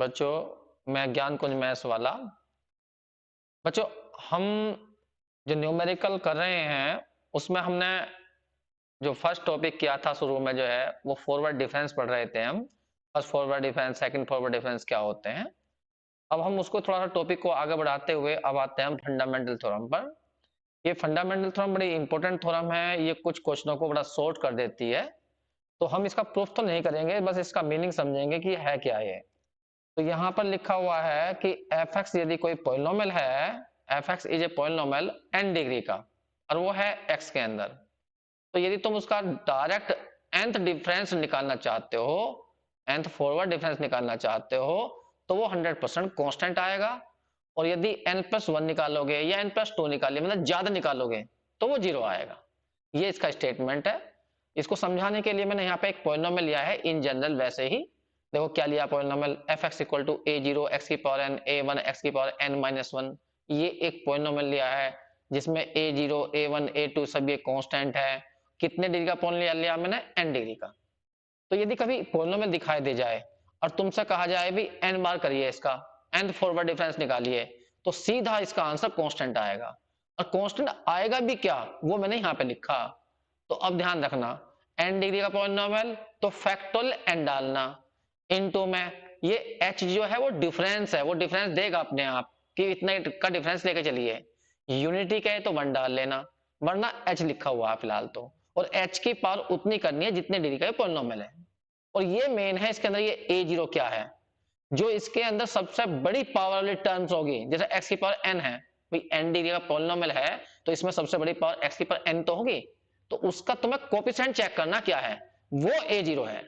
बच्चों, मैं ज्ञान कुंज मैथ्स वाला। बच्चों, हम जो न्यूमेरिकल कर रहे हैं उसमें हमने जो फर्स्ट टॉपिक किया था शुरू में जो है वो फॉरवर्ड डिफरेंस पढ़ रहे थे हम। First forward difference, second forward difference क्या होते हैं। अब हम उसको थोड़ा सा टॉपिक को आगे बढ़ाते हुए अब आते हैं हम फंडामेंटल थ्योरम पर। ये फंडामेंटल थ्योरम बड़ी इंपॉर्टेंट थ्योरम है, ये कुछ क्वेश्चनों को बड़ा शॉर्ट कर देती है। तो हम इसका प्रूफ तो नहीं करेंगे, बस इसका मीनिंग समझेंगे कि है क्या ये। तो यहाँ पर लिखा हुआ है कि एफ एक्स यदि कोई पोलिनोमियल है, f x is a polynomial n degree का, और वो है एक्स के अंदर। तो यदि तुम उसका डायरेक्ट nth डिफरेंस निकालना चाहते हो, nth फॉरवर्ड डिफरेंस निकालना चाहते हो, तो वो 100% कांस्टेंट आएगा। और यदि n+1 निकालोगे या n+2 निकालिए, मतलब ज्यादा निकालोगे, तो वो जीरो आएगा। ये इसका स्टेटमेंट है। इसको समझाने के लिए मैंने यहाँ पे एक पोलिनोमियल लिया है इन जनरल, वैसे ही देखो क्या लिया polynomial, f x equal to a0 x की पावर n, a1 एक्स की पावर n-1। ये एक पोलिनोमियल लिया है जिसमें a0 a1 a2 सब ये कांस्टेंट है। कितने डिग्री का पोलिनोमियल लिया मैंने, n डिग्री का। तो यदि कभी पोलिनोमियल दिखाई दे जाए और तुमसे कहा जाए भी n बार करिए इसका, nth फॉरवर्ड डिफरेंस निकालिए, तो सीधा इसका आंसर कांस्टेंट आएगा। और कांस्टेंट आएगा भी क्या, वो मैंने यहाँ पे लिखा। तो अब ध्यान रखना, n डिग्री का पोलिनोमियल तो फैक्टोरियल n डालना इनटू में ये h जो है वो डिफरेंस है, वो डिफरेंस देगा अपने आप कि इतने का डिफरेंस लेके चलिए। यूनिटी का है तो 1 डाल लेना, वरना h लिखा हुआ है फिलहाल तो। और h की पावर उतनी करनी है जितने डिग्री का ये पोलिनोमियल है। और ये मेन है, इसके अंदर ये a0 क्या है, जो इसके अंदर सबसे बड़ी पावर वाली टर्म्स होगी। जैसे x की पावर n है, भाई n डिग्री का पोलिनोमियल है तो इसमें सबसे बड़ी पावर x की पावर n तो होगी, तो उसका तुम्हें कोफिशिएंट चेक करना क्या है, वो a0 है।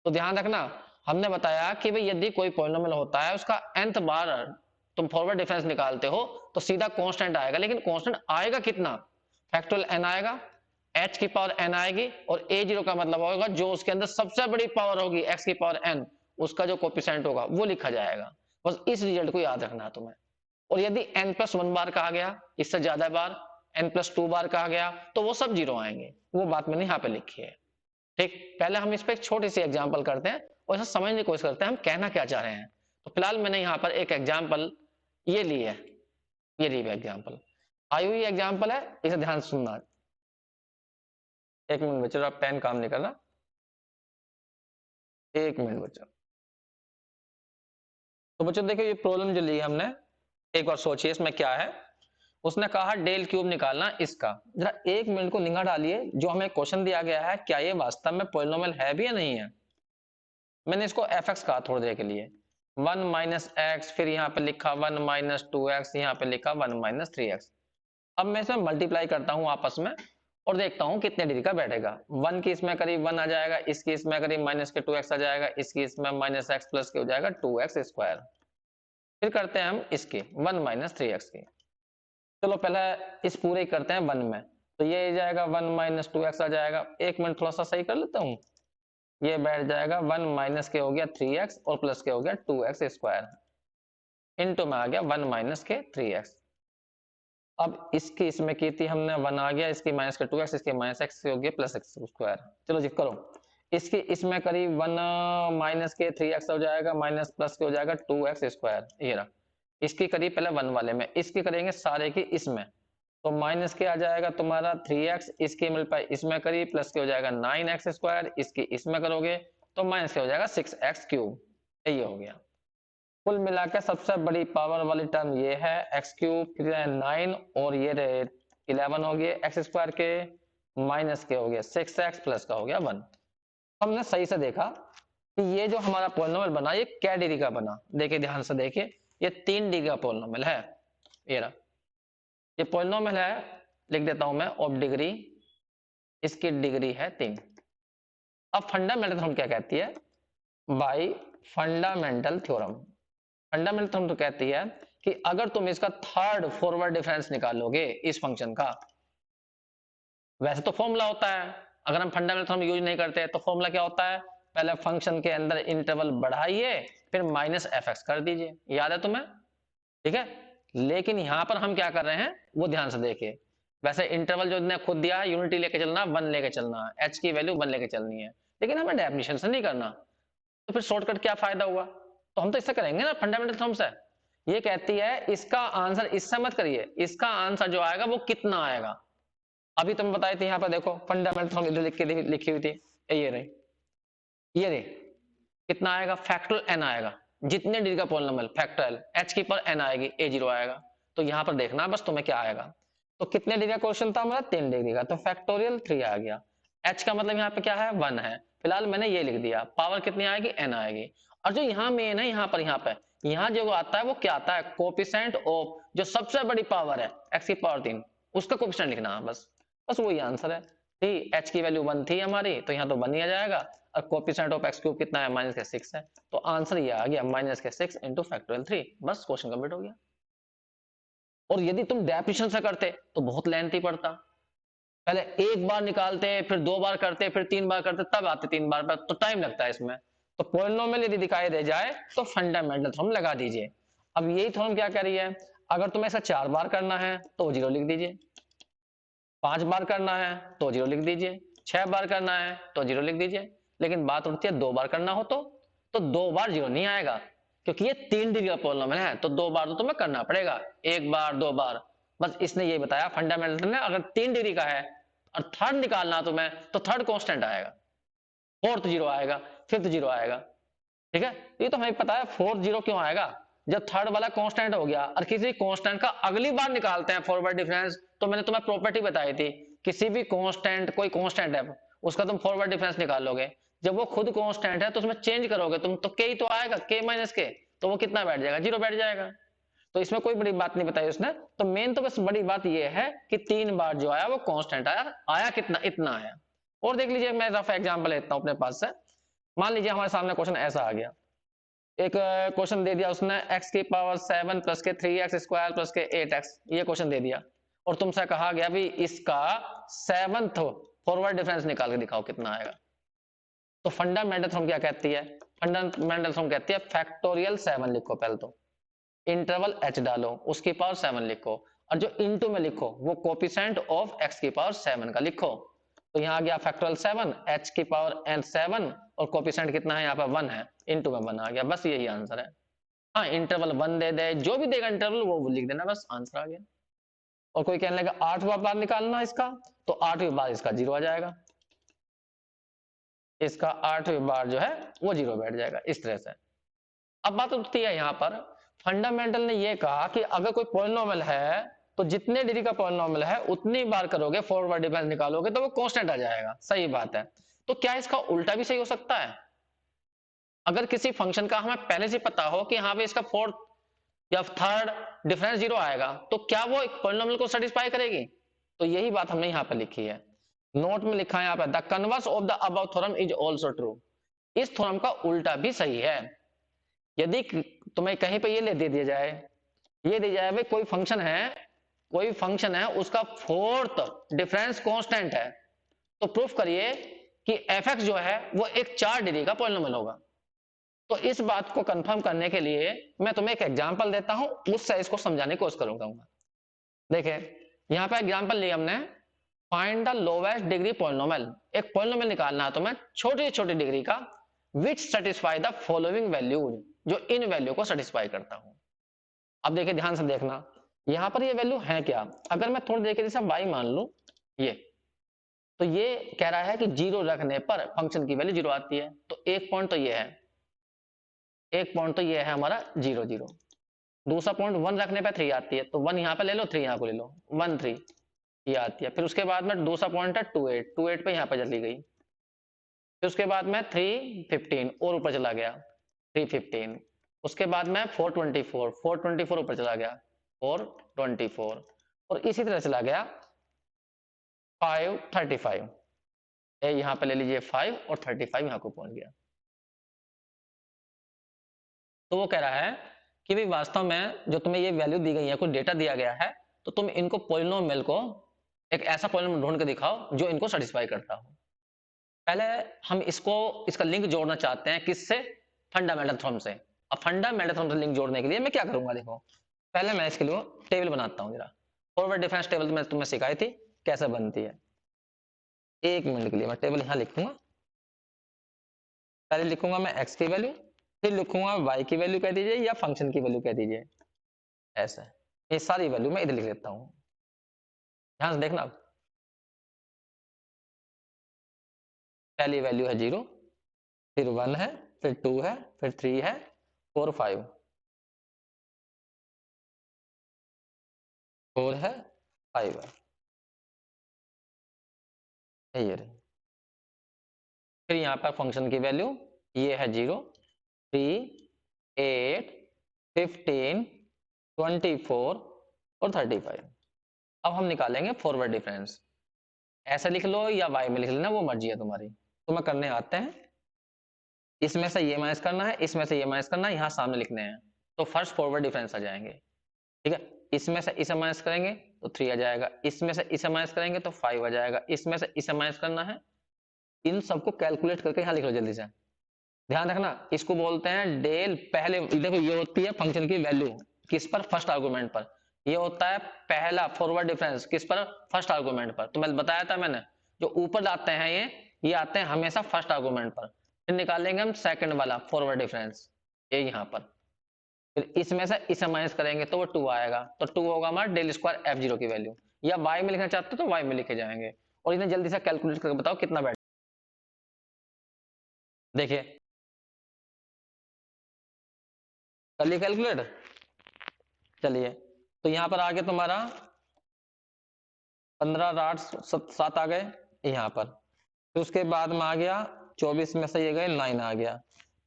तो ध्यान रखना, हमने बताया कि भाई यदि कोई पोलिनोमियल होता है उसका nth बार तुम फॉरवर्ड डिफरेंस निकालते हो तो सीधा कांस्टेंट आएगा, लेकिन कांस्टेंट आएगा कितना, फैक्टोरियल n आएगा, h की पावर n आएगी, और a0 का मतलब होगा जो उसके अंदर सबसे बड़ी पावर होगी x की पावर n, उसका जो कोफिशिएंट होगा वो लिखा जाएगा। बस इस रिजल्ट को याद रखना है तुम्हें। और यदि n+1 बार कहा गया, इससे ज्यादा बार, n+2 बार कहा गया, तो वो सब जीरो आएंगे। वो बात मैंने यहाँ पे लिखी है। ठीक, पहले हम इस पे एक छोटी सी एग्जांपल करते हैं और इसे समझने की कोशिश करते हैं हम कहना क्या चाह रहे हैं। तो फिलहाल मैंने यहाँ पर एक एग्जांपल ये ली है, ये ली है एग्जांपल, आई हुई एग्जांपल है, इसे ध्यान से सुनना। एक मिनट बच्चों, पेन काम नहीं कर रहा, एक मिनट बच्चों। तो बच्चों देखिए ये प्रॉब्लम जो ली है हमने, एक बार सोचिए इसमें क्या है। उसने कहा डेल क्यूब निकालना इसका। जरा एक मिनट को निगाह डालिए, जो हमें क्वेश्चन दिया गया है क्या ये वास्तव में पॉलिनोमियल है भी या नहीं है। मैंने इसको एफ एक्स कहा थोड़ी देर के लिए, 1 माइनस एक्स, फिर यहाँ पे लिखा 1 माइनस 2x, यहाँ पे लिखा 1 माइनस 3x। अब मैं इसमें मल्टीप्लाई करता हूँ आपस में और देखता हूँ कितने डिग्री का बैठेगा। 1 की इसमें करीब 1 आ जाएगा, इसकी इसमें करीब माइनस के 2x आ जाएगा, इसकी इसमें माइनस एक्स प्लस के हो जाएगा 2x स्क्वायर। फिर करते हैं हम इसकी 1 माइनस 3x की। चलो पहले इस पूरे करते हैं 1 में, तो ये आ जाएगा 1 माइनस 2x आ जाएगा। एक मिनट थोड़ा सा सही कर लेता हूँ, ये बैठ जाएगा 1 माइनस के हो गया 3x और प्लस के हो गया 2x स्क्वायर, इनटू में आ गया 1 माइनस के 3x। अब इसकी इसमें की थी हमने 1 आ गया, इसकी माइनस के 2x, इसके माइनस x हो गया प्लस x स्क्वायर। चलो जी करो, इसकी इसमें करीब 1 माइनस के 3x हो जाएगा, माइनस प्लस के हो जाएगा 2x स्क्वायर, ये रहा। इसकी करीब पहले 1 वाले में, इसकी करेंगे सारे की इसमें, तो माइनस के आ जाएगा तुम्हारा 3x, इसकी मल्टीप्लाई इसमें करीब प्लस के हो जाएगा 9x स्क्वायर, इसकी इसमें करोगे तो माइनस के हो जाएगा 6x क्यूब। ये हो गया। कुल मिलाकर सबसे बड़ी पावर वाली टर्म ये है एक्स क्यूब, 9, और ये 11 हो गया एक्स स्क्वायर के, माइनस के हो गया 6x प्लस का हो गया 1। हमने सही से देखा कि ये जो हमारा पोलिनोमियल बना ये क्या डिग्री का बना, देखिए ध्यान से देखिए, ये 3 डिग्री का पोलिनोमियल है। ये रहा, ये पोलिनोमियल है, लिख देता हूं मैं ऑफ डिग्री, इसकी डिग्री है 3। अब फंडामेंटल थ्योरम क्या कहती है, bye fundamental theorem, fundamental theorem तो कहती है कि अगर तुम इसका थर्ड फॉरवर्ड डिफरेंस निकालोगे इस फंक्शन का, वैसे तो फॉर्मूला होता है, अगर हम फंडामेंटल थ्योरम यूज नहीं करते तो फॉर्मूला क्या होता है, पहले फंक्शन के अंदर इंटरवल बढ़ाइए फिर माइनस एफ एक्स कर दीजिए, याद है तुम्हें, ठीक है। लेकिन यहां पर हम क्या कर रहे हैं वो ध्यान से देखिए। वैसे इंटरवल जो ने खुद दिया है यूनिटी लेके चलना, 1 लेके चलना, h की वैल्यू 1 लेके चलनी है, लेकिन हमें डेफिनेशन से नहीं करना, तो फिर शॉर्टकट क्या फायदा हुआ। तो हम तो इससे करेंगे ना, फंडामेंटल थ्योरम से। ये कहती है इसका आंसर, इससे मत करिए, इसका आंसर जो आएगा वो कितना आएगा। अभी तुम बताए थे, यहाँ पर देखो फंडामेंटल थ्योरम इधर लिख के लिखी हुई थी, ये रही, ये रही, कितना आएगा, फैक्टोरियल एन आएगा, जितने डिग्री का पॉलिनोमियल फैक्टोरियल एच की पर एन आएगी, ए जीरो आएगा। तो यहाँ पर देखना बस तुम्हें क्या आएगा। तो कितने डिग्री का क्वेश्चन था हमारा, 3 डिग्री का, तो फैक्टोरियल 3 आ गया। एच का मतलब यहाँ पे क्या है, 1 है, फिलहाल मैंने ये लिख दिया। पावर कितनी आएगी, एन आएगी। और जो यहाँ मेन है, यहाँ पे यहाँ जो आता है वो क्या आता है, कोफिशिएंट ऑफ जो सबसे बड़ी पावर है एक्स की पावर 3, उसका कोफिशिएंट लिखना है बस, बस वही आंसर है। ठीक, एच की वैल्यू 1 थी हमारी, तो यहाँ तो 1 ही आ जाएगा। और कोफिशिएंट ऑफ एक्स क्यूब कितना है, -6 है, तो आंसर ये आ गया -6 इंटू फैक्टोरियल 3। बस क्वेश्चन कंप्लीट हो गया। और यदि तुम डेफिनेशन से करते तो बहुत लेंथी पड़ता, पहले एक बार निकालते, फिर 2 बार करते, फिर 3 बार करते, तब आते 3 बार पर, तो टाइम लगता है इसमें। तो पॉलिनोमियल यदि दिखाई दे जाए तो फंडामेंटल थ्योरम लगा दीजिए। अब यही थ्योरम क्या कह रही है, अगर तुम्हें ऐसा 4 बार करना है तो 0 लिख दीजिए, 5 बार करना है तो 0 लिख दीजिए, 6 बार करना है तो 0 लिख दीजिए। लेकिन बात उठती है 2 बार करना हो तो 2 बार 0 नहीं आएगा, क्योंकि ये 3 डिग्री का पॉलिनोमियल है, तो 2 बार तो तुम्हें करना पड़ेगा, 1 बार 2 बार। बस इसने ये बताया फंडामेंटल में अगर 3 डिग्री का है और थर्ड निकालना तुम्हें, तो थर्ड कांस्टेंट आएगा, फोर्थ 0 आएगा, फिफ्थ 0 आएगा। ठीक है, ये तो हमें पता है फोर्थ 0 क्यों आएगा, जब थर्ड वाला कांस्टेंट हो गया और किसी कांस्टेंट का अगली बार निकालते हैं फॉरवर्ड डिफरेंस, तो मैंने तुम्हें प्रॉपर्टी बताई थी, किसी भी कांस्टेंट, कोई कांस्टेंट है उसका तुम फॉरवर्ड डिफरेंस निकालोगे, जब वो खुद कांस्टेंट है तो उसमें चेंज करोगे तुम, तो के ही तो आएगा, के माइनस के, तो वो कितना बैठ जाएगा, 0 बैठ जाएगा। तो इसमें कोई बड़ी बात नहीं बताई उसने, तो मेन तो बस बड़ी बात ये है कि 3 बार जो आया वो कांस्टेंट आया, आया कितना, इतना आया। और देख लीजिए, मैं रफ एग्जांपल लेता हूं अपने पास से। मान लीजिए हमारे सामने क्वेश्चन ऐसा आ गया, एक क्वेश्चन दे दिया उसने, x की पावर 7 प्लस के 3x स्क्वायर प्लस के 8x, ये क्वेश्चन दे दिया, और तुमसे कहा गया भी इसका 7th फॉरवर्ड डिफरेंस निकाल के दिखाओ कितना आएगा। तो फंडामेंटल थ्योरम क्या कहती है, फंडामेंटल थ्योरम कहती है फैक्टोरियल 7 लिखो, पहले तो इंटरवल h डालो, उसकी पावर 7 लिखो, और जो इनटू में लिखो वो कोफिशिएंट ऑफ x की पावर 7 का लिखो। तो यहाँ आ गया फैक्टोरियल 7, h की पावर n 7, और कोफिशिएंट कितना है यहाँ पर 1 है, इनटू में 1 आ गया, बस यही आंसर है। हाँ, इंटरवल 1 दे दे, जो भी देगा इंटरवल वो लिख देना, बस आंसर आ गया। और कोई कहने लगा 8वां बार निकालना इसका, तो 8वीं बार इसका 0 आ जाएगा, इसका 8वीं बार जो है वो 0 बैठ जाएगा, इस तरह से। अब बात उठती है यहाँ पर, फंडामेंटल ने ये कहा कि अगर कोई पॉलिनोमियल है तो जितने डिग्री का पॉलिनोमियल है उतनी बार करोगे, फॉरवर्ड डिफरेंस निकालोगे तो वो कांस्टेंट आ जाएगा, सही बात है। तो क्या इसका उल्टा भी सही हो सकता है, अगर किसी फंक्शन का हमें पहले से पता हो कि हाँ भाई इसका फोर्थ या थर्ड डिफरेंस 0 आएगा, तो क्या वो एक पॉलिनोमियल को सेटिस्फाई करेगी। तो यही बात हमने यहाँ पर लिखी है, नोट में लिखा है यहाँ पर, the converse of the above theorem is also true, इस थ्योरम का उल्टा भी सही है। यदि तुम्हें कहीं पे ये दे दिया जाए, ये दे जाए भाई कोई फंक्शन है, कोई फंक्शन है उसका फोर्थ डिफरेंस कांस्टेंट है, तो प्रूफ करिए कि f(x) जो है वो एक 4 डिग्री का पॉलिनोमियल होगा। तो इस बात को कंफर्म करने के लिए मैं तुम्हें एक एग्जांपल देता हूं, उससे इसको समझाने की कोशिश करूंगा। देखिए यहां पे एग्जांपल लिया हमने, find the lowest degree polynomial, एक पॉलिनोमियल निकालना है तुम्हें छोटी छोटी डिग्री का, विच सेटिस्फाई द फॉलोइंग वैल्यूज, जो इन वैल्यू को सेटिस्फाई करता हूं। अब देखिए ध्यान से देखना, यहां पर ये वैल्यू है क्या, अगर मैं थोड़ी देर के लिए y मान लूं, ये तो ये कह रहा है कि 0 रखने पर फंक्शन की वैल्यू 0 आती है, तो एक पॉइंट तो ये है, एक पॉइंट तो ये है हमारा 0 0। दूसरा पॉइंट 1 रखने पे 3 आती है, तो 1 यहाँ पे ले लो, 3 यहाँ को ले लो, 1 3 ये आती है। फिर उसके बाद में दूसरा पॉइंट है 2 8, 2 8 पे यहाँ पे चली गई। फिर उसके बाद में 3 15 और ऊपर चला गया, 3 15। उसके बाद में 4 24, 4 24 ऊपर चला गया, 4 24, और इसी तरह चला गया 5 35, यहाँ पे ले लीजिए 5 और 35 यहाँ को पहुंच गया। तो वो कह रहा है कि भाई वास्तव में जो तुम्हें ये वैल्यू दी गई है, कुछ डेटा दिया गया है, तो तुम इनको पॉलिनोमियल को, एक ऐसा पॉलिनोमियल ढूंढ के दिखाओ जो इनको सेटिस्फाई करता हो। पहले हम इसको, इसका लिंक जोड़ना चाहते हैं, किससे, फंडामेंटल थ्योरम से। अब फंडामेंटल थ्योरम से लिंक जोड़ने के लिए मैं क्या करूंगा, देखो पहले मैं इसके लिए टेबल बनाता हूँ जरा, फॉरवर्ड डिफरेंस टेबल में तुम्हें सिखाई थी कैसे बनती है। 1 मिनट के लिए मैं टेबल यहाँ लिखूंगा, पहले लिखूंगा मैं x की वैल्यू, फिर लिखूंगा y की वैल्यू कह दीजिए या फंक्शन की वैल्यू कह दीजिए, ऐसा। ये सारी वैल्यू मैं इधर लिख देता हूं, ध्यान से देखना। पहली वैल्यू है 0, फिर 1 है, फिर 2 है, फिर 3 है, 4 5, 4 है, 5 है, ये रही। फिर यहाँ पर फंक्शन की वैल्यू ये है 0, 3, 8, 15, 24 और 35। अब हम निकालेंगे फॉरवर्ड डिफरेंस। ऐसा लिख लो या वाई में लिख लेना, वो मर्जी है तुम्हारी। तो मैं करने आते हैं, इसमें से ये माइनस करना है, इसमें से ये माइनस करना है, यहाँ सामने लिखने हैं। तो फर्स्ट फॉरवर्ड डिफरेंस आ जाएंगे, ठीक है। इसमें से इसे माइनस करेंगे तो 3 आ जाएगा, इसमें से इसे माइनस करेंगे तो 5 आ जाएगा, इसमें से इसे माइनस करना है। इन सबको कैलकुलेट करके यहाँ लिख लो जल्दी से। ध्यान रखना, इसको बोलते हैं डेल। पहले देखो, ये होती है फंक्शन की वैल्यू किस पर, फर्स्ट आर्गुमेंट पर। ये होता है पहला फॉरवर्ड डिफरेंस किस पर, फर्स्ट आर्गुमेंट पर। तो मैं बताया था मैंने, जो ऊपर आते हैं ये आते हैं हमेशा फर्स्ट आर्गुमेंट पर। फिर निकालेंगे हम सेकंड वाला फॉरवर्ड डिफरेंस, ये यहाँ पर। फिर इसमें से इसे माइनस करेंगे तो वो 2 आएगा, तो 2 होगा हमारा डेल स्क्वायर एफ जीरो की वैल्यू। या वाई में लिखना चाहते हो तो वाई में लिखे जाएंगे। और इन्हें जल्दी से कैलकुलेट करके बताओ कितना बैठ। देखिए कर लिए कैलकुलेट, चलिए। तो यहाँ पर आ गया तुम्हारा 15 8 7 आ गए यहाँ पर। फिर उसके बाद में आ गया 24 में से ये गए 9 आ गया।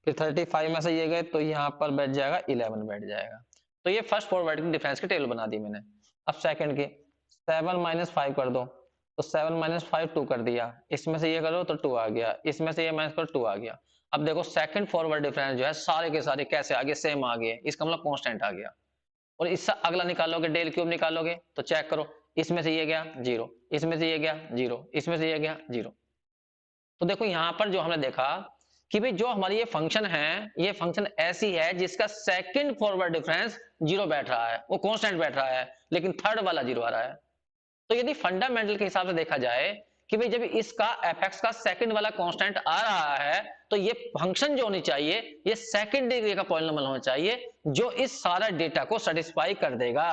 फिर 35 में से ये गए तो यहाँ पर बैठ जाएगा 11 बैठ जाएगा। तो ये फर्स्ट फॉरवर्ड की डिफरेंस की टेबल बना दी मैंने। अब सेकंड की 7 माइनस 5 कर दो, तो 7 माइनस 5 2 कर दिया, इसमें से ये करो तो 2 आ गया, इसमें से ये माइनस करो 2 आ गया। अब देखो सेकंड फॉरवर्ड डिफरेंस जो है सारे के सारे कैसे आ गए, सेम आ गए, इसका मतलब कांस्टेंट आ गया। और इससे अगला निकालोगे डेल क्यूब निकालोगे तो चेक करो, इसमें से ये गया 0, इसमें से ये गया 0, इसमें से ये गया 0। तो देखो यहां पर जो हमने देखा कि भाई जो हमारी ये फंक्शन है, ये फंक्शन ऐसी है जिसका सेकंड फॉरवर्ड डिफरेंस 0 बैठ रहा है, वो कांस्टेंट बैठ रहा है, लेकिन थर्ड वाला 0 आ रहा है। तो यदि फंडामेंटल के हिसाब से देखा जाए कि भाई जब इसका एफ का सेकंड वाला कांस्टेंट आ रहा है, तो ये फंक्शन जो होनी चाहिए ये सेकंड डिग्री का पॉलिनोमियल होना चाहिए जो इस सारा डेटा को सेटिस्फाई कर देगा।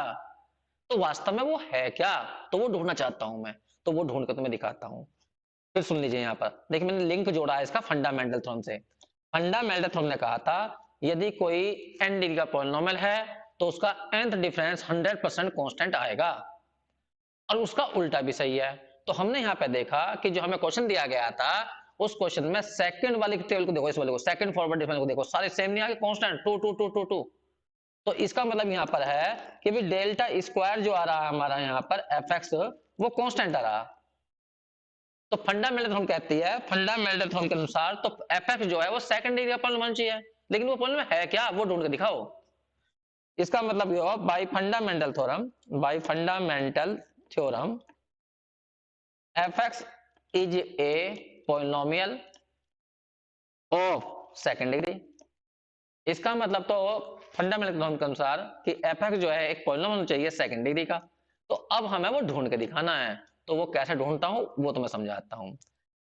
तो वास्तव में वो है क्या, तो वो ढूंढना चाहता हूं मैं। तो वो ढूंढ कर तुम्हें दिखाता हूं। फिर सुन लीजिए यहाँ पर देखिए, मैंने लिंक जोड़ा है इसका फंडामेंटल थ्योरम से। फंडामेंटल थ्योरम ने कहा था यदि कोई n डिग्री का पॉलिनोमियल है तो उसका nth डिफरेंस 100% कांस्टेंट आएगा, और उसका उल्टा भी सही है। तो हमने यहाँ पे देखा कि जो हमें क्वेश्चन दिया गया था, उस क्वेश्चन में सेकंड वाली टेबल को देखो, इस वाले को सेकंड फॉरवर्ड डिफरेंस को देखो, सारे सेम नहीं आगे, कांस्टेंट 2 2 2 2 2। तो इसका मतलब यहाँ पर है कि भी डेल्टा स्क्वायर जो आ रहा है हमारा यहाँ पर एफ एक्स, वो कांस्टेंट आ रहा। तो फंडामेंटल थ्योरम कहती है, फंडामेंटल थ्योरम के अनुसार तो एफ एक्स जो है वो सेकंड डिग्री का पॉलिनोमियल चाहिए, लेकिन वो पॉलिनोमियल है क्या, वो ढूंढ के दिखाओ। इसका मतलब ये हो bye fundamental theorem, bye fundamental theorem fx is a polynomial of second degree। इसका मतलब तो फंडामेंटल थ्योरम के अनुसार कि fx जो है एक पॉलिनोमियल चाहिए सेकंड डिग्री का। तो अब हमें वो ढूंढ के दिखाना है, तो वो कैसे ढूंढता हूं वो तो मैं समझाता हूं।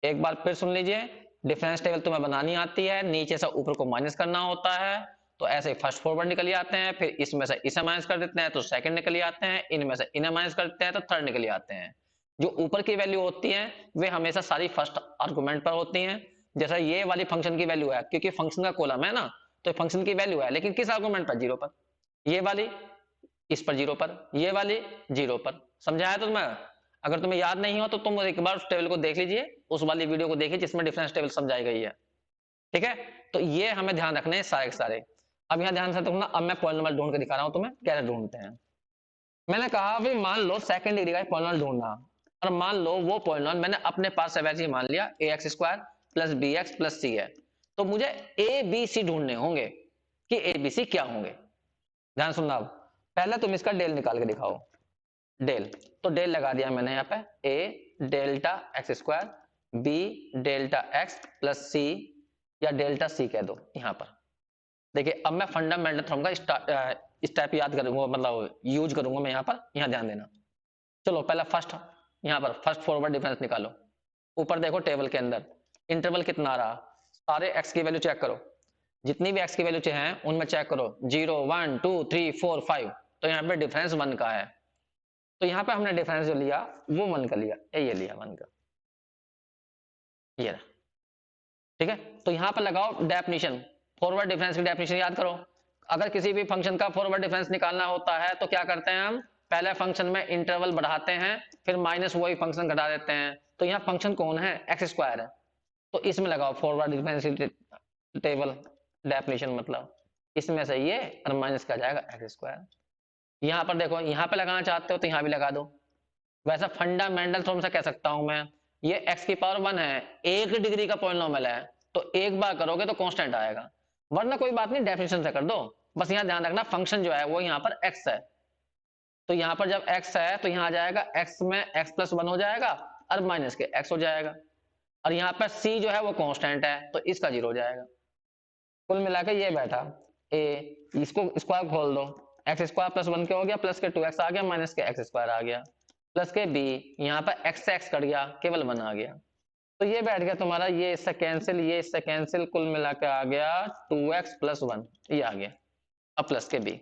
एक बार फिर सुन लीजिए, डिफरेंस टेबल तुम्हें बनानी आती है, नीचे से ऊपर को माइनस करना होता है। तो ऐसे फर्स्ट फॉरवर्ड निकल आते हैं, फिर इसमें से इसे माइनस कर देते हैं तो सेकंड निकल आते हैं, इनमें से इन्हें माइनस करते हैं तो थर्ड निकल आते हैं। जो ऊपर की वैल्यू होती है वे हमेशा सारी फर्स्ट आर्गुमेंट पर होती हैं। जैसा ये वाली फंक्शन की वैल्यू है, क्योंकि फंक्शन का कॉलम है ना, तो फंक्शन की वैल्यू है, लेकिन किस आर्गुमेंट पर, 0 पर। ये वाली इस पर 0 पर, ये वाली 0 पर। समझाया तो तुम्हें? अगर तुम्हें याद नहीं हो तो तुम एक बार उस टेबल को देख लीजिए, उस वाली वीडियो को देखिए जिसमें डिफरेंस टेबल समझाई गई है, ठीक है। तो ये हमें ध्यान रखने हैं सारे के सारे। अब यहाँ ध्यान से देखना, अब मैं पॉलिनोमियल ढूंढ के दिखा रहा हूं तुम्हें कैसे ढूंढते हैं। मैंने कहा भाई मान लो सेकंड डिग्री का पॉलिनोमियल ढूंढना, और मान लो वो पॉलिनोमियल मैंने अपने पास से वैसे ही मान लिया ax square plus B X plus C है। तो मुझे ए बी सी ढूंढने होंगे कि ए बी सी क्या होंगे। ध्यान सुनना, अब पहले तुम इसका डेल निकाल के दिखाओ। डेल, तो डेल लगा दिया मैंने यहाँ पे, A delta X square, B delta X plus C, या डेल्टा सी कह दो यहाँ पर। देखिए अब मैं फंडामेंटल थ्योरम का स्टेप याद करूंगा, मतलब यूज करूंगा मैं यहाँ पर, यहाँ ध्यान देना। चलो पहला फर्स्ट, यहाँ पर फर्स्ट फॉरवर्ड डिफरेंस निकालो। ऊपर देखो टेबल के अंदर इंटरवल कितना आ रहा, सारे एक्स की वैल्यू चेक करो, जितनी भी x की वैल्यू हैं उनमें चेक करो 0 1 2 3 4 5, तो यहाँ पे डिफरेंस 1 का है, तो यहाँ पे हमने डिफरेंस जो लिया वो 1 का लिया, ये लिया 1 का, ये रहा। ठीक है, तो यहाँ पर लगाओ डेफिनेशन, फॉरवर्ड डिफरेंस की डेफिनेशन याद करो। अगर किसी भी फंक्शन का फॉरवर्ड डिफरेंस निकालना होता है तो क्या करते हैं हम, पहले फंक्शन में इंटरवल बढ़ाते हैं, फिर माइनस वही फंक्शन घटा देते हैं। तो यहाँ फंक्शन कौन है, एक्स स्क्वायर है, तो इसमें लगाओ फॉरवर्ड डिफरेंस टेबल डेफिनेशन, मतलब इसमें से ये और माइनस का जाएगा एक्स स्क्वायर। यहाँ पर देखो, यहाँ पे लगाना चाहते हो तो यहाँ भी लगा दो। वैसा फंडामेंटल थ्योरम से कह सकता हूं मैं, ये x की पावर 1 है, 1 डिग्री का पॉलिनोमियल है, तो एक बार करोगे तो कांस्टेंट आएगा, वरना कोई बात नहीं डेफिनेशन से कर दो। बस यहाँ ध्यान रखना फंक्शन जो है वो यहाँ पर x है, तो यहाँ पर जब x है तो यहाँ आ जाएगा x में x प्लस 1 हो जाएगा और माइनस के x हो जाएगा, और यहाँ पर c जो है वो कांस्टेंट है तो इसका 0 हो जाएगा। कुल मिला के ये बैठा a, इसको स्क्वायर खोल दो, एक्स स्क्वायर प्लस 1 के हो गया, प्लस के 2x आ गया, माइनस के एक्स स्क्वायर आ गया, प्लस के b, यहाँ पर x से x कट गया, केवल 1 आ गया, तो ये बैठ गया तुम्हारा, ये इससे कैंसिल, ये इससे कैंसिल, कुल मिला के आ गया 2x प्लस 1, ये आ गया, अब प्लस के b।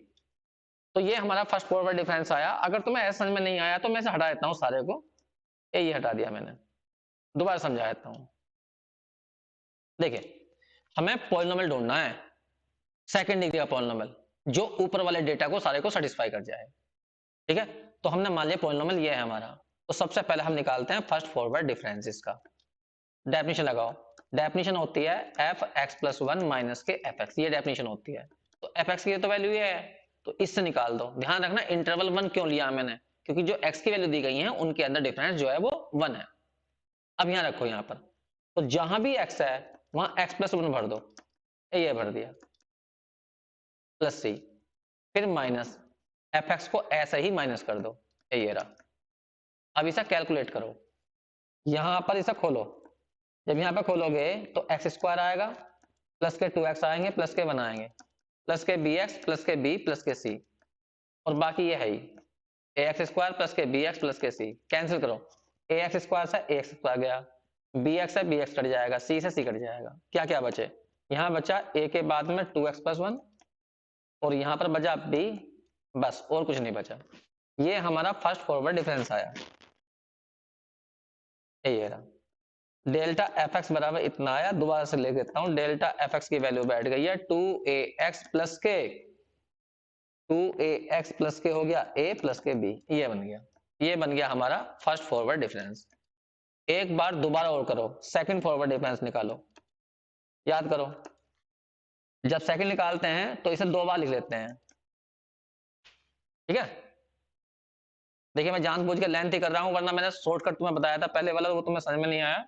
तो ये हमारा फर्स्ट फॉरवर्ड डिफरेंस आया। अगर तुम्हें ऐसा समझ में नहीं आया तो मैं इसे हटा देता हूँ सारे को, ये हटा दिया मैंने, दोबारा समझा देता हूँ। देखिए, हमें पॉलिनोमियल ढूंढना है, सेकंड डिग्री का पॉलिनोमियल, जो ऊपर वाले डेटा को सारे को सेटिस्फाई कर जाए। ठीक है, तो हमने मान लिया पॉलिनोमियल ये है हमारा, तो सबसे पहले हम निकालते हैं फर्स्ट फॉरवर्ड डिफरेंस इसका। डेफिनेशन लगाओ, डेफिनेशन होती है एफ एक्स प्लस 1 माइनस के एफ एक्स, ये डेफिनेशन होती है। तो एफ एक्स की तो वैल्यू ये है, तो इससे निकाल दो। ध्यान रखना इंटरवल 1 क्यों लिया मैंने, क्योंकि जो एक्स की वैल्यू दी गई है उनके अंदर डिफरेंस जो है वो 1 है। अब यहाँ रखो, यहाँ पर तो जहां भी एक्स है वहां एक्स प्लस 1 भर दो, ये भर दिया, प्लस सी, फिर माइनस एफ एक्स को ऐसे ही माइनस कर दो, ये रहा। अब इसे कैलकुलेट करो, यहां पर इसे खोलो, जब यहाँ पे खोलोगे तो एक्स स्क्वायर आएगा, प्लस के 2x आएंगे, प्लस के 1 आएंगे, प्लस के बी एक्स, प्लस के बी, प्लस के सी, और बाकी ये है ही ए एक्स स्क्वायर प्लस के बी एक्स प्लस के सी, कैंसिल करो, ए एक्स स्क्वायर से ए एक्स स्क्वायर गया, बी एक्स से बी एक्स कट जाएगा, सी से सी कट जाएगा, क्या क्या बचे, यहाँ बचा ए के बाद में 2x प्लस 1, और यहाँ पर बचा बी, बस और कुछ नहीं बचा। ये हमारा फर्स्ट फॉरवर्ड डिफरेंस आया, ये रहा। डेल्टा एफ एक्स बराबर इतना आया, दोबारा से लिख देता हूं, डेल्टा एफ एक्स की वैल्यू बैठ गई है 2ax प्लस के, 2ax प्लस के हो गया a प्लस के b, ये बन गया, ये बन गया हमारा फर्स्ट फॉरवर्ड डिफरेंस। एक बार दोबारा और करो, सेकंड फॉरवर्ड डिफरेंस निकालो, याद करो, जब सेकंड निकालते हैं तो इसे 2 बार लिख लेते हैं। ठीक है, देखिए मैं जानबूझ के लेंथ ही कर रहा हूं, वरना मैंने शॉर्टकट तुम्हें बताया था पहले वाला, वो तुम्हें समझ में नहीं आया,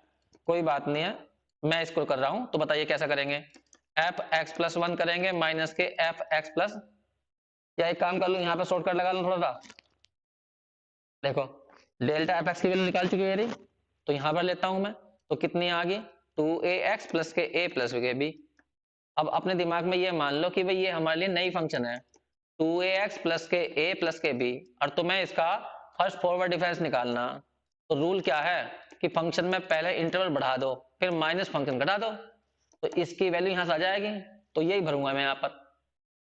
कोई बात नहीं है, मैं इसको कर रहा हूं। तो बताइए कैसा करेंगे, एफ एक्स प्लस 1 करेंगे माइनस के एफ एक्स प्लस, या एक काम कर लूं, यहाँ पे शॉर्टकट लगा लूं थोड़ा सा, देखो डेल्टा एफ एक्स की वैल्यू निकाल चुकी है, तो यहाँ पर लेता हूं मैं, तो कितनी आ गई 2ax प्लस के a प्लस के b। अब अपने दिमाग में ये मान लो कि भाई ये हमारे लिए नई फंक्शन है, 2ax प्लस के a प्लस के b, और तुम्हें इसका फर्स्ट फॉरवर्ड डिफरेंस निकालना, तो रूल क्या है कि फंक्शन में पहले इंटरवल बढ़ा दो, फिर माइनस फंक्शन घटा दो, तो इसकी वैल्यू यहां से आ जाएगी, तो यही भरूंगा मैं यहाँ पर,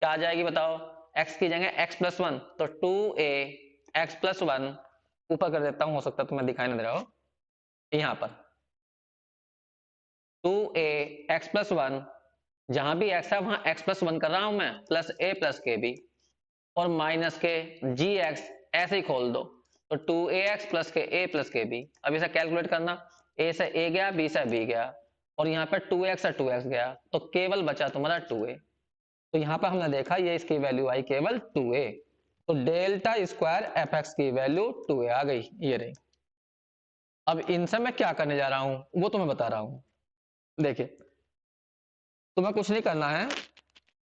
क्या आ जाएगी बताओ, x की जगह x प्लस 1, तो 2a x प्लस 1, ऊपर कर देता हूं, हो सकता है तुम्हें दिखाई नहीं दे रहा हो, यहाँ पर 2a x प्लस 1, जहां भी x है वहां x प्लस 1 कर रहा हूं मैं, प्लस a प्लस के b, और माइनस के gx ऐसे ही खोल दो, तो 2ax प्लस के a प्लस के b। अब इसे कैलकुलेट करना, a से a गया, b से b गया, और यहाँ पे 2x से 2x गया, तो केवल बचा तुम्हारा 2a, तो यहाँ पर हमने देखा ये इसकी वैल्यू आई केवल 2a, तो डेल्टा स्क्वायर एफ एक्स की वैल्यू 2a आ गई, ये रही। अब इनसे मैं क्या करने जा रहा हूं वो तुम्हें बता रहा हूं, देखिए तुम्हें कुछ नहीं करना है,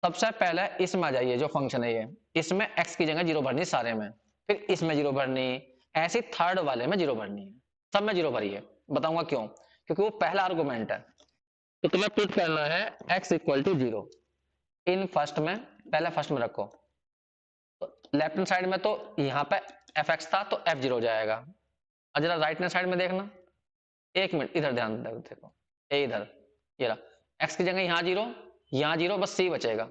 सबसे पहले इसमें आ जाइए, जो फंक्शन है ये, इसमें x की जगह 0 भरनी सारे में, फिर इसमें 0 भरनी, ऐसे थर्ड वाले में 0 भरनी है, सब में 0 भरी है, बताऊंगा क्यों, क्योंकि वो पहला आर्गुमेंट है, तो तुम्हें पुट करना है x equal to 0 in first में, पहले फर्स्ट में रखो, तो लेफ्ट हैंड साइड में तो यहाँ पे fx था तो f0 हो जाएगा, और जरा राइट हैंड साइड में देखना, एक मिनट इधर ध्यान देखो, ये इधर, ये रहा, x की जगह यहाँ 0, यहाँ 0 बस सी बचेगा,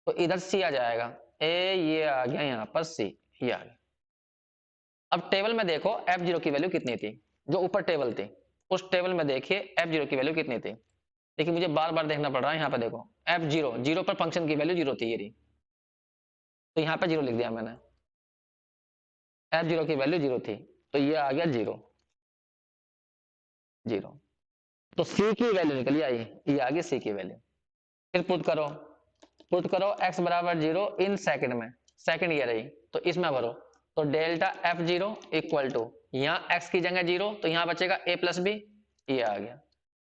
तो इधर सी आ जाएगा, ए ये आ गया यहाँ पर सी, ये आ गया। अब टेबल में देखो F0 की वैल्यू कितनी थी, जो ऊपर टेबल थी उस टेबल में देखिए F0 की वैल्यू कितनी थी। देखिए मुझे बार बार देखना पड़ रहा है, यहाँ पर देखो F0, 0 पर फंक्शन की वैल्यू 0 थी, ये रही, तो यहाँ पे 0 लिख दिया मैंने, F0 की वैल्यू 0 थी, तो ये आ गया 0 0। तो C की वैल्यू निकली आई, ये आ गई C की वैल्यू। फिर पुट करो x बराबर 0 इन सेकंड में, सेकंड ये रही, तो इसमें भरो, तो डेल्टा F0 इक्वल टू, यहाँ x की जगह 0, तो यहाँ बचेगा a प्लस बी, ये आ गया।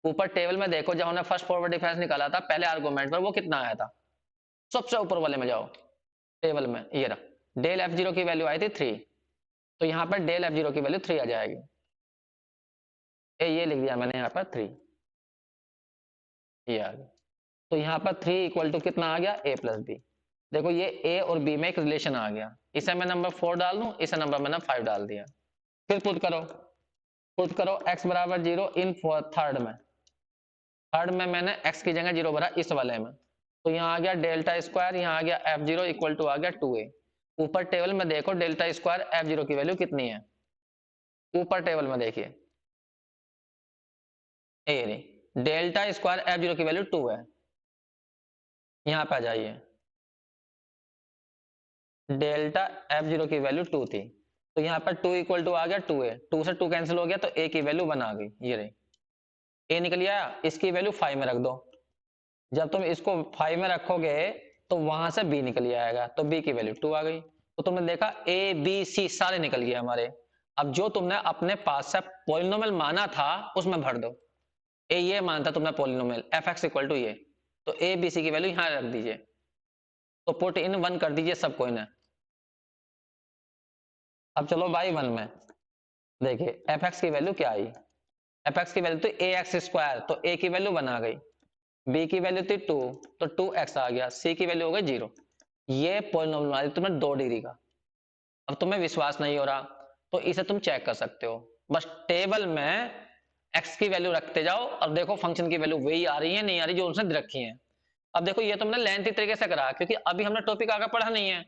ऊपर टेबल में देखो, जब हमने फर्स्ट फॉरवर्ड डिफरेंस निकाला था पहले आर्गुमेंट पर, वो कितना आया था, सबसे ऊपर वाले में जाओ टेबल में, ये रहा, डेल F0 की वैल्यू आई थी 3, तो यहाँ पर डेल F0 की वैल्यू 3 आ जाएगी, ये लिख दिया मैंने यहाँ पर 3, ये आ गया। तो यहाँ पर 3 इक्वल टू कितना आ गया, a प्लस बी। देखो ये a और b में एक रिलेशन आ गया, इसे मैं नंबर 4 डाल दूं, इसे नंबर मैंने 5 डाल दिया। फिर पुट करो x बराबर 0 इन थर्ड में मैंने x की जगह 0 भरा इस वाले में, तो यहाँ आ गया डेल्टा स्क्वायर, यहाँ आ गया F0 इक्वल टू आ गया 2a। ऊपर टेबल में देखो डेल्टा स्क्वायर F0 की वैल्यू कितनी है, ऊपर टेबल में देखिए डेल्टा स्क्वायर F0 की वैल्यू 2 है, यहाँ पे आ जाइए, डेल्टा F0 की वैल्यू 2 थी, तो यहाँ पर 2 इक्वल टू आ गया 2a, 2 से 2 कैंसिल हो गया, तो a की वैल्यू 1 आ गई, ये रही, a निकल आया, इसकी वैल्यू 5 में रख दो, जब तुम इसको 5 में रखोगे तो वहां से b निकल आएगा, तो b की वैल्यू 2 आ गई, तो तुमने देखा a b c सारे निकल गए हमारे। अब जो तुमने अपने पास से पॉलिनोमियल माना था उसमें भर दो, a ये मानता तुमने पॉलिनोमियल fx इक्वल टू ये, तो a b c की वैल्यू यहाँ रख दीजिए, तो पुट इन 1 कर दीजिए सबको इन्हें। अब चलो बाई 1 में देखिए fx की वैल्यू क्या आई, fx की वैल्यू तो ax स्क्वायर, तो a की वैल्यू 1 आ गई, b की वैल्यू थी 2, तो 2x आ गया, c की वैल्यू हो गई 0। ये पॉलिनोमियल बना दिया तुम्हें 2 डिग्री का। अब तुम्हें विश्वास नहीं हो रहा तो इसे तुम चेक कर सकते हो, बस टेबल में x की वैल्यू रखते जाओ और देखो फंक्शन की वैल्यू वही आ रही है नहीं आ रही जो उनसे दे रखी है। अब देखो ये तुमने लेंथी तरीके से करा, क्योंकि अभी हमने टॉपिक आगे पढ़ा नहीं है,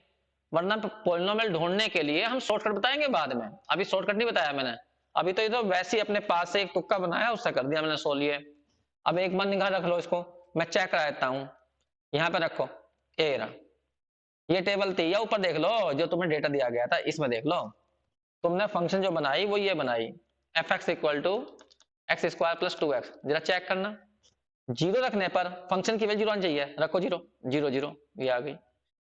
वरना पॉलिनोमियल ढूंढने के लिए हम शॉर्टकट बताएंगे बाद में, अभी शॉर्टकट नहीं बताया मैंने, अभी तो ये तो वैसे ही अपने पास से एक तुक्का बनाया उससे कर दिया मैंने सोल्व। ये अब एक बार निगाह रख लो इसको, मैं चेक करा देता हूँ, यहाँ पे रखो, ए रहा, ये टेबल थी, या ऊपर देख लो जो तुम्हें डेटा दिया गया था इसमें देख लो, तुमने फंक्शन जो बनाई वो ये बनाई, f x equal to x square plus 2x, जरा चेक करना, 0 रखने पर फंक्शन की वैल्यू 0 आनी चाहिए, रखो 0 0 0, ये आ गई।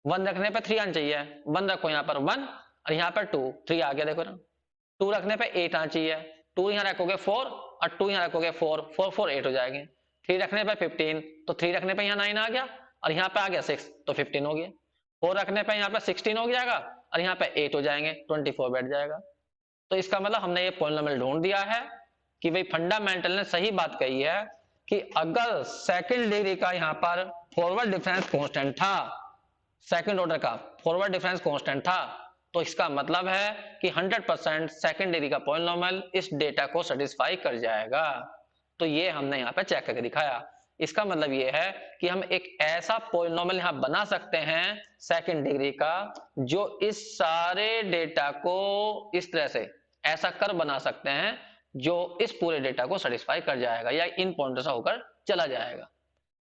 1 रखने पर 3 आना चाहिए, 1 रखो यहाँ पर 1, और यहाँ पर 2, 3 आ गया देखो ना। 2 रखने पर 8 आना चाहिए, 2 यहाँ रखोगे 4, और 2 यहाँ रखोगे 4, 4 4 8 हो जाएंगे। 3 रखने पर 15, तो 3 रखने पर यहाँ 9 आ गया, और यहाँ पे आ गया 6, तो 15 हो गया। 4 रखने पर यहाँ पे 16 हो जाएगा, और यहाँ पे 8 हो जाएंगे, 24 बैठ जाएगा। तो इसका मतलब हमने ये पॉलिनोमियल ढूंढ दिया है कि भाई फंडामेंटल ने सही बात कही है कि अगर सेकंड डिग्री का यहाँ पर फॉरवर्ड डिफरेंस कांस्टेंट था, सेकंड ऑर्डर का फॉरवर्ड डिफरेंस कांस्टेंट था, तो इसका मतलब है कि 100% सेकंड डिग्री का पॉलिनोमियल इस डेटा को सेटिस्फाई कर जाएगा। तो ये हमने यहाँ पे चेक करके दिखाया। इसका मतलब ये है कि हम एक ऐसा पॉलिनोमियल यहाँ बना सकते हैं सेकंड डिग्री का जो इस सारे डेटा को इस तरह से ऐसा कर बना सकते हैं जो इस पूरे डेटा को सेटिस्फाई कर जाएगा या इन पॉइंट से होकर चला जाएगा।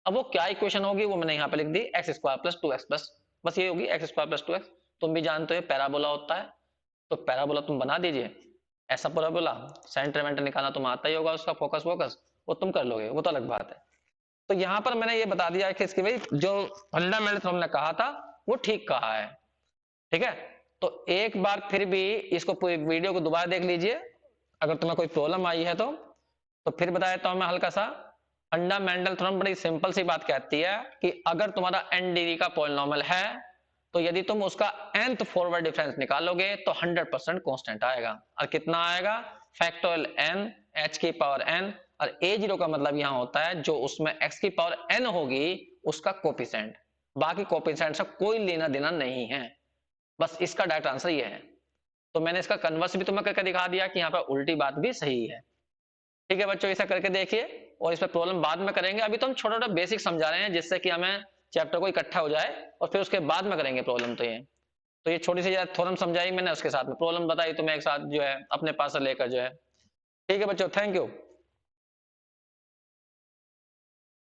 अब वो क्या इक्वेशन होगी वो मैंने यहाँ पे लिख दी, X square plus 2x plus, बस ये होगी एक्स स्क्वायर प्लस 2x। तुम भी जानते हो पैराबोला होता है, तो पैराबोला तुम बना दीजिए, ऐसा पैराबोला सेंटर वेंटर निकालना तुम आता ही होगा, उसका फोकस फोकस वो तुम कर लोगे, वो तो अलग बात है। तो यहाँ पर मैंने ये बता दिया कि इसकी भाई जो फंडामेंटल हमने कहा था वो ठीक कहा है, ठीक है। तो एक बार फिर भी इसको वीडियो को दोबारा देख लीजिए, अगर तुम्हें कोई प्रॉब्लम आई है तो फिर बता देता हूं मैं हल्का सा। फंडामेंटल थ्योरम बड़ी सिंपल सी बात कहती है कि अगर तुम्हारा n डिग्री का पॉलिनोमियल है तो यदि तुम उसका nth फॉरवर्ड डिफरेंस निकालोगे तो 100% कांस्टेंट आएगा, और कितना आएगा, फैक्टोरियल n h की पावर n, और a0 का मतलब यहां होता है जो उसमें x की पावर n होगी उसका कोफिशिएंट, बाकी कोफिशिएंट से कोई लेना देना नहीं है, बस इसका डायरेक्ट आंसर ये है। तो मैंने इसका कन्वर्स भी तुम्हें करके दिखा दिया कि यहाँ पर उल्टी बात भी सही है, ठीक है बच्चों, ऐसा करके देखिए और इस पर प्रॉब्लम बाद में करेंगे। अभी तो हम छोटा छोटा बेसिक समझा रहे हैं जिससे कि हमें चैप्टर को इकट्ठा हो जाए और फिर उसके बाद में करेंगे प्रॉब्लम। तो ये छोटी सी थ्योरम समझाई मैंने, उसके साथ में प्रॉब्लम बताई, तो मैं एक साथ जो है अपने पास से लेकर जो है। ठीक है बच्चों, थैंक यू।